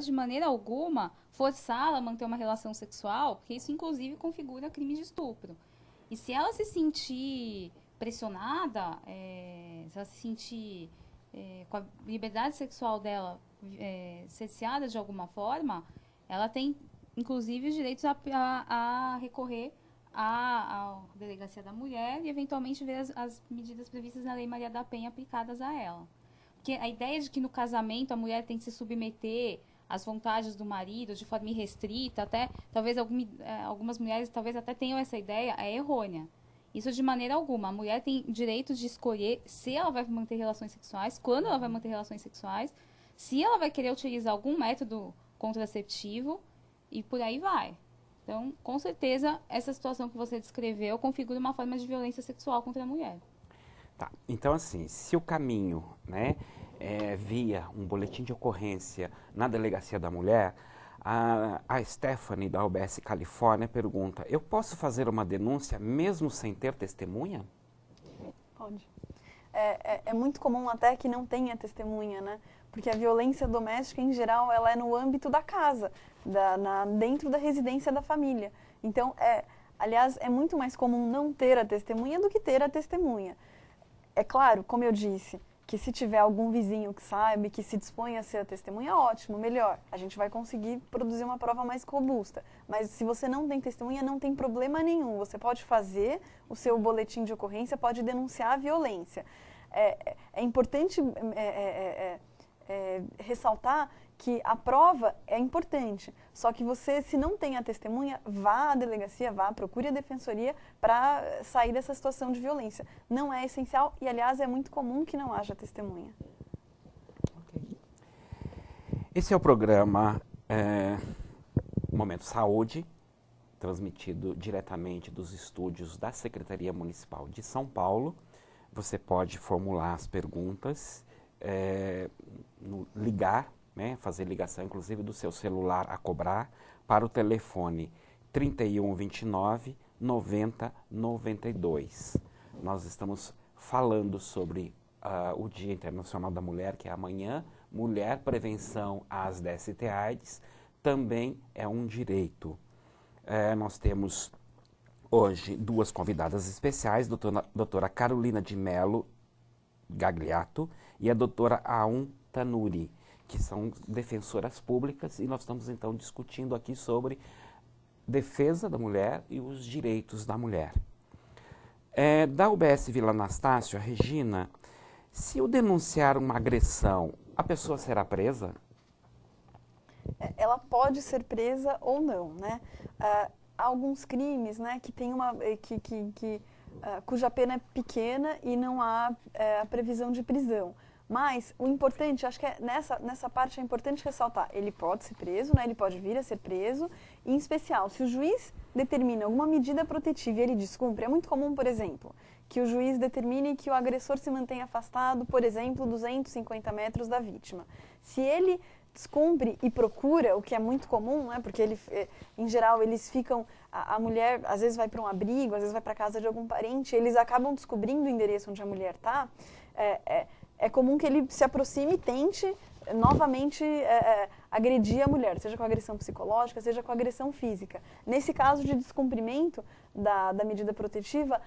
de maneira alguma forçá-la a manter uma relação sexual, porque isso inclusive configura crime de estupro. E se ela se sentir pressionada, se ela se sentir com a liberdade sexual dela cerceada de alguma forma, ela tem inclusive os direitos a recorrer à delegacia da mulher e eventualmente ver as medidas previstas na Lei Maria da Penha aplicadas a ela. Porque a ideia de que no casamento a mulher tem que se submeter às vontades do marido de forma irrestrita, até talvez algumas mulheres talvez até tenham essa ideia, é errônea. Isso de maneira alguma. A mulher tem direito de escolher se ela vai manter relações sexuais, quando ela vai manter relações sexuais, se ela vai querer utilizar algum método contraceptivo e por aí vai. Então, com certeza, essa situação que você descreveu configura uma forma de violência sexual contra a mulher. Tá, então assim, se o caminho, né, via um boletim de ocorrência na Delegacia da Mulher, a Stephanie da UBS Califórnia pergunta, eu posso fazer uma denúncia mesmo sem ter testemunha? Pode. É muito comum até que não tenha testemunha, né? Porque a violência doméstica, em geral, ela é no âmbito da casa, dentro da residência da família. Então, aliás, é muito mais comum não ter a testemunha do que ter a testemunha. É claro, como eu disse, que se tiver algum vizinho que sabe, que se dispõe a ser a testemunha, ótimo, melhor. A gente vai conseguir produzir uma prova mais robusta. Mas se você não tem testemunha, não tem problema nenhum. Você pode fazer o seu boletim de ocorrência, pode denunciar a violência. É importante ressaltar que a prova é importante, só que você, se não tem a testemunha, vá à delegacia, procure a defensoria para sair dessa situação de violência. Não é essencial e, aliás, é muito comum que não haja testemunha. Okay. Esse é o programa Momento Saúde, transmitido diretamente dos estúdios da Secretaria Municipal de São Paulo. Você pode formular as perguntas, ligar, né, fazer ligação, inclusive, do seu celular a cobrar para o telefone 3129 90 92. Nós estamos falando sobre o Dia Internacional da Mulher, que é amanhã. Mulher, prevenção às DST-AIDS, também é um direito. Nós temos hoje duas convidadas especiais, doutora Carolina de Mello Gagliato e a doutora Aum Tanuri, que são defensoras públicas, e nós estamos então discutindo aqui sobre defesa da mulher e os direitos da mulher. Da UBS Vila Anastácio, a Regina, se eu denunciar uma agressão, a pessoa será presa? Ela pode ser presa ou não, né? Há alguns crimes, né, que tem cuja pena é pequena e não há a previsão de prisão. Mas o importante, acho que nessa parte é importante ressaltar, ele pode ser preso, né, ele pode vir a ser preso, e, em especial, se o juiz determina alguma medida protetiva e ele descumpre, é muito comum, por exemplo, que o juiz determine que o agressor se mantenha afastado, por exemplo, 250 metros da vítima. Se ele descumpre e procura, o que é muito comum, né, porque em geral eles ficam, a mulher às vezes vai para um abrigo, às vezes vai para a casa de algum parente, eles acabam descobrindo o endereço onde a mulher está, é comum que ele se aproxime e tente novamente agredir a mulher, seja com agressão psicológica, seja com agressão física. Nesse caso de descumprimento da medida protetiva,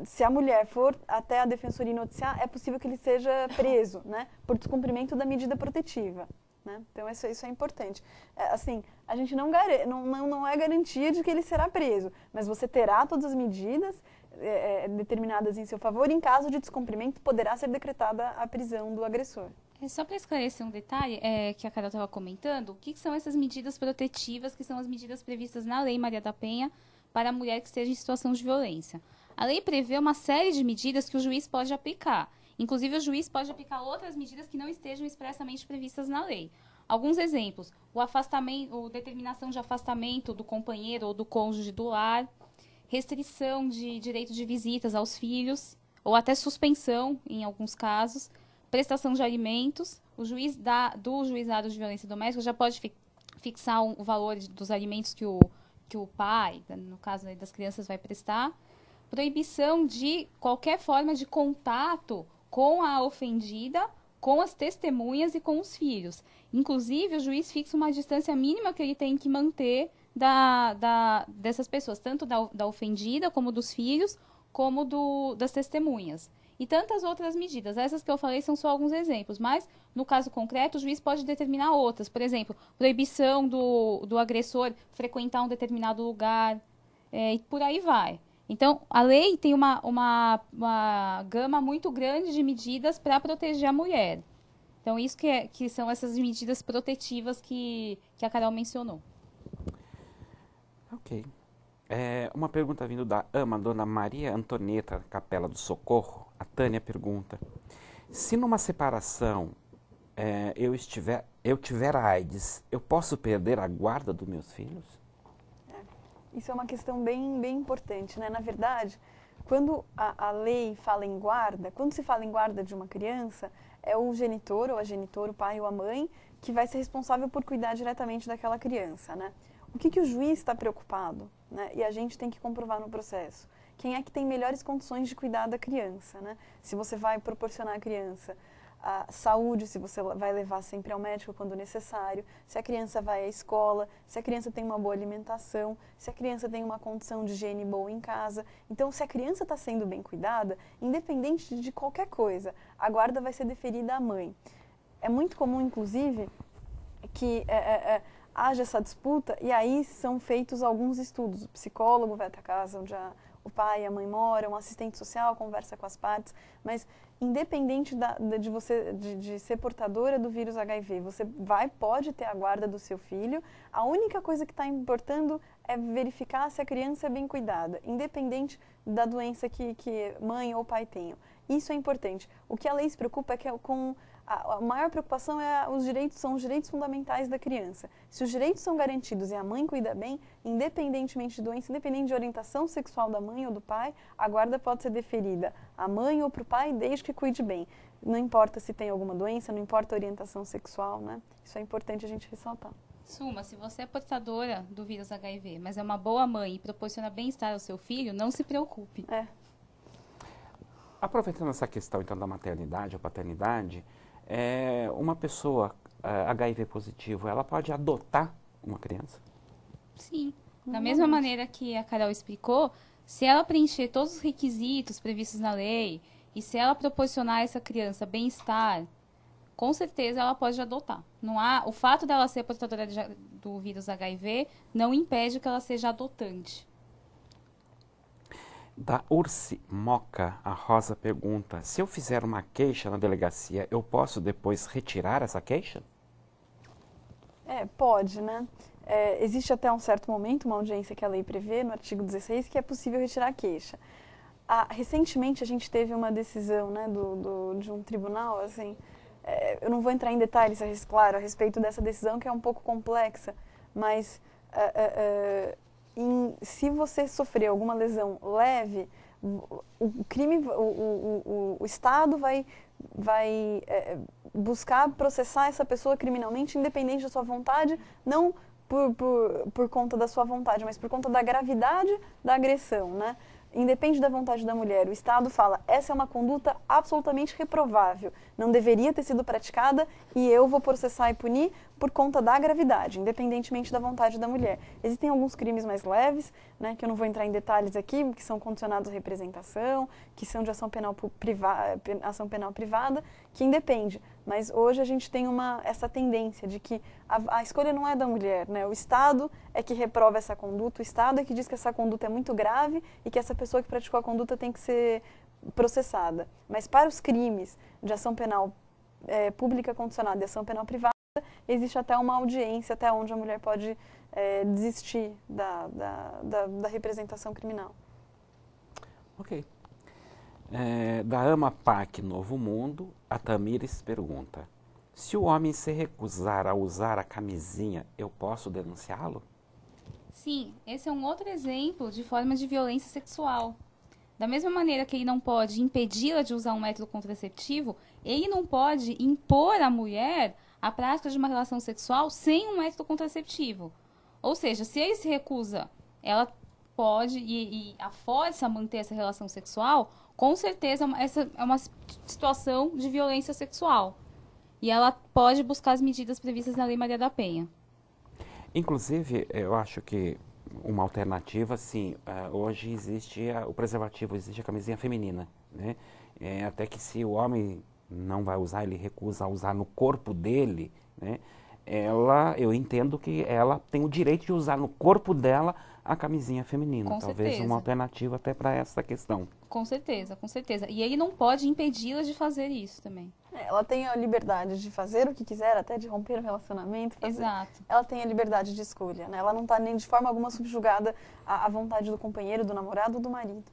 se a mulher for até a defensoria noticiar, é possível que ele seja preso, né, por descumprimento da medida protetiva. Né? Então, isso é importante. Assim, a gente não é garantia de que ele será preso, mas você terá todas as medidas determinadas em seu favor, e em caso de descumprimento, poderá ser decretada a prisão do agressor. Só para esclarecer um detalhe que a Carol estava comentando, o que são essas medidas protetivas, que são as medidas previstas na Lei Maria da Penha para a mulher que esteja em situação de violência? A lei prevê uma série de medidas que o juiz pode aplicar. Inclusive, o juiz pode aplicar outras medidas que não estejam expressamente previstas na lei. Alguns exemplos: o afastamento, determinação de afastamento do companheiro ou do cônjuge do lar, restrição de direito de visitas aos filhos, ou até suspensão, em alguns casos, prestação de alimentos. O juiz do juizado de violência doméstica já pode fixar o valor dos alimentos que o pai, no caso das crianças, vai prestar. Proibição de qualquer forma de contato com a ofendida, com as testemunhas e com os filhos. Inclusive, o juiz fixa uma distância mínima que ele tem que manter dessas pessoas, tanto da ofendida, como dos filhos, como das testemunhas. E tantas outras medidas. Essas que eu falei são só alguns exemplos, mas, no caso concreto, o juiz pode determinar outras. Por exemplo, proibição do agressor frequentar um determinado lugar, e por aí vai. Então, a lei tem uma gama muito grande de medidas para proteger a mulher. Então, isso que são essas medidas protetivas que a Carol mencionou. Ok. Uma pergunta vindo da dona Maria Antonieta Capela do Socorro. A Tânia pergunta: se numa separação eu tiver AIDS, eu posso perder a guarda dos meus filhos? Isso é uma questão bem, bem importante, né? Na verdade, quando a lei fala em guarda, quando se fala em guarda de uma criança, é o genitor ou a genitora, o pai ou a mãe, que vai ser responsável por cuidar diretamente daquela criança, né? O que o juiz está preocupado, né? E a gente tem que comprovar no processo. Quem é que tem melhores condições de cuidar da criança, né? Se você vai proporcionar à criança a saúde, se você vai levar sempre ao médico quando necessário, se a criança vai à escola, se a criança tem uma boa alimentação, se a criança tem uma condição de higiene boa em casa. Então, se a criança está sendo bem cuidada, independente de qualquer coisa, a guarda vai ser deferida à mãe. É muito comum, inclusive, que haja essa disputa e aí são feitos alguns estudos. O psicólogo vai até a casa onde o pai e a mãe moram, um assistente social conversa com as partes, mas independente de ser portadora do vírus HIV, você pode ter a guarda do seu filho. A única coisa que está importando é verificar se a criança é bem cuidada, independente da doença que mãe ou pai tenham. Isso é importante. O que a lei se preocupa é que a maior preocupação são os direitos fundamentais da criança. Se os direitos são garantidos e a mãe cuida bem, independentemente de doença, independente de orientação sexual da mãe ou do pai, a guarda pode ser deferida à mãe ou para o pai, desde que cuide bem. Não importa se tem alguma doença, não importa a orientação sexual, né? Isso é importante a gente ressaltar. Suma, se você é portadora do vírus HIV, mas é uma boa mãe e proporciona bem-estar ao seu filho, não se preocupe. Aproveitando essa questão, então, da maternidade ou paternidade, uma pessoa HIV positivo, ela pode adotar uma criança? Sim. Da mesma maneira que a Carol explicou, se ela preencher todos os requisitos previstos na lei e se ela proporcionar a essa criança bem-estar, com certeza ela pode adotar. O fato dela ser portadora do vírus HIV não impede que ela seja adotante. Da Ursi Moca, a Rosa pergunta: se eu fizer uma queixa na delegacia, eu posso depois retirar essa queixa? Pode, né? Existe até um certo momento, uma audiência que a lei prevê, no artigo 16, que é possível retirar a queixa. Recentemente a gente teve uma decisão, né, de um tribunal, assim, eu não vou entrar em detalhes, claro, a respeito dessa decisão, que é um pouco complexa, mas se você sofrer alguma lesão leve, o Estado vai buscar processar essa pessoa criminalmente, independente da sua vontade, não por conta da sua vontade, mas por conta da gravidade da agressão, né? Independe da vontade da mulher, o Estado fala: essa é uma conduta absolutamente reprovável, não deveria ter sido praticada e eu vou processar e punir por conta da gravidade, independentemente da vontade da mulher. Existem alguns crimes mais leves, né, que eu não vou entrar em detalhes aqui, que são condicionados à representação, que são de ação penal privada, que independe. Mas hoje a gente tem essa tendência de que a escolha não é da mulher, né? O Estado é que reprova essa conduta, o Estado é que diz que essa conduta é muito grave e que essa pessoa que praticou a conduta tem que ser processada. Mas para os crimes de ação penal pública condicionada e ação penal privada, existe até uma audiência até onde a mulher pode desistir da representação criminal. Ok. Da AMAPAC Novo Mundo, a Tamires pergunta: se o homem se recusar a usar a camisinha, eu posso denunciá-lo? Sim, esse é um outro exemplo de forma de violência sexual. Da mesma maneira que ele não pode impedi-la de usar um método contraceptivo, ele não pode impor à mulher a prática de uma relação sexual sem um método contraceptivo. Ou seja, se ele se recusa, ela pode e a força a manter essa relação sexual, com certeza essa é uma situação de violência sexual. e ela pode buscar as medidas previstas na Lei Maria da Penha. Inclusive, eu acho que uma alternativa, sim, hoje existe o preservativo, existe a camisinha feminina, né? Até que se o homem não vai usar, ele recusa usar no corpo dele, né? Eu entendo que ela tem o direito de usar no corpo dela a camisinha feminina. Com Talvez certeza. uma alternativa até para essa questão. Com certeza, com certeza. E ele não pode impedi-la de fazer isso também. Ela tem a liberdade de fazer o que quiser, até de romper o relacionamento. Exato. Ela tem a liberdade de escolha, né? Ela não está nem de forma alguma subjugada à vontade do companheiro, do namorado ou do marido.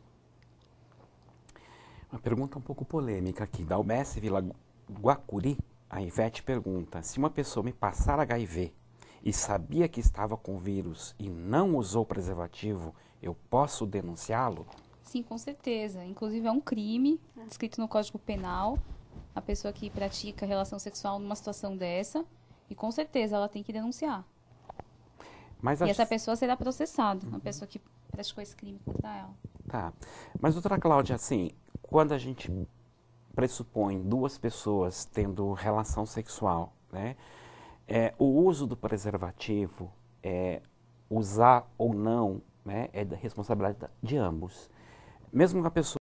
Uma pergunta um pouco polêmica aqui, da UBS Vila Guacuri. A Ivete pergunta: se uma pessoa me passar HIV e sabia que estava com vírus e não usou preservativo, eu posso denunciá-lo? Sim, com certeza. Inclusive é um crime descrito no Código Penal, a pessoa que pratica relação sexual numa situação dessa, e com certeza ela tem que denunciar. Mas E essa pessoa será processada, a pessoa que praticou esse crime contra ela. Tá. Mas, doutora Cláudia, assim, quando a gente pressupõe duas pessoas tendo relação sexual, né, o uso do preservativo, usar ou não, né, é da responsabilidade de ambos. Mesmo que a pessoa